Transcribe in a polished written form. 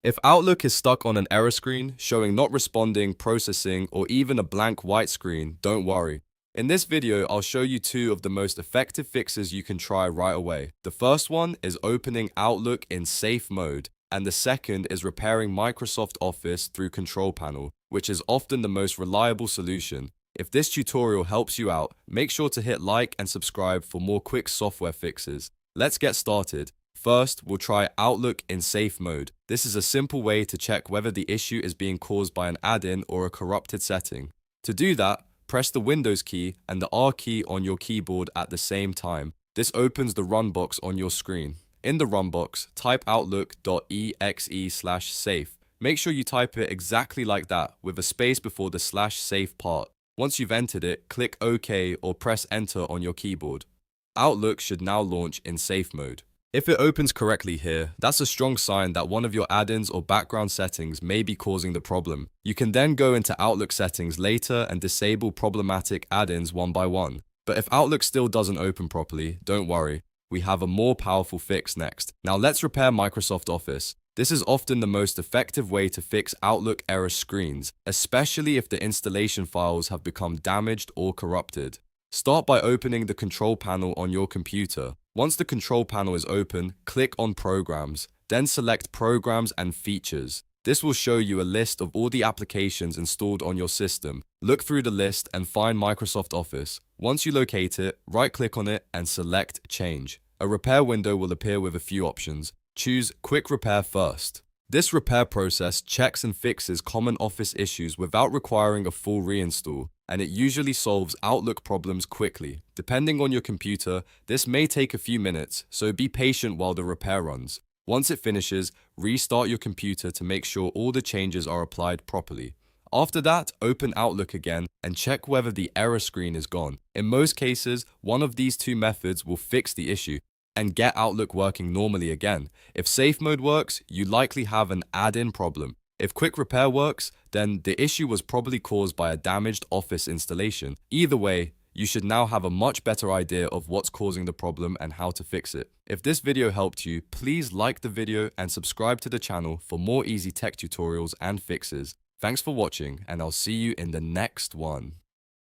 If Outlook is stuck on an error screen, showing not responding, processing, or even a blank white screen, don't worry. In this video, I'll show you two of the most effective fixes you can try right away. The first one is opening Outlook in safe mode, and the second is repairing Microsoft Office through Control Panel, which is often the most reliable solution. If this tutorial helps you out, make sure to hit like and subscribe for more quick software fixes. Let's get started. First, we'll try Outlook in safe mode. This is a simple way to check whether the issue is being caused by an add-in or a corrupted setting. To do that, press the Windows key and the R key on your keyboard at the same time. This opens the run box on your screen. In the run box, type outlook.exe/safe. Make sure you type it exactly like that, with a space before the /safe part. Once you've entered it, click OK or press Enter on your keyboard. Outlook should now launch in safe mode. If it opens correctly here, that's a strong sign that one of your add-ins or background settings may be causing the problem. You can then go into Outlook settings later and disable problematic add-ins one by one. But if Outlook still doesn't open properly, don't worry. We have a more powerful fix next. Now let's repair Microsoft Office. This is often the most effective way to fix Outlook error screens, especially if the installation files have become damaged or corrupted. Start by opening the control panel on your computer. Once the control panel is open, click on Programs, then select Programs and Features. This will show you a list of all the applications installed on your system. Look through the list and find Microsoft Office. Once you locate it, right-click on it and select Change. A repair window will appear with a few options. Choose Quick Repair first. This repair process checks and fixes common Office issues without requiring a full reinstall, and it usually solves Outlook problems quickly. Depending on your computer, this may take a few minutes, so be patient while the repair runs. Once it finishes, restart your computer to make sure all the changes are applied properly. After that, open Outlook again and check whether the error screen is gone. In most cases, one of these two methods will fix the issue and get Outlook working normally again. If safe mode works, you likely have an add-in problem. If quick repair works, then the issue was probably caused by a damaged Office installation. Either way, you should now have a much better idea of what's causing the problem and how to fix it. If this video helped you, please like the video and subscribe to the channel for more easy tech tutorials and fixes. Thanks for watching, and I'll see you in the next one.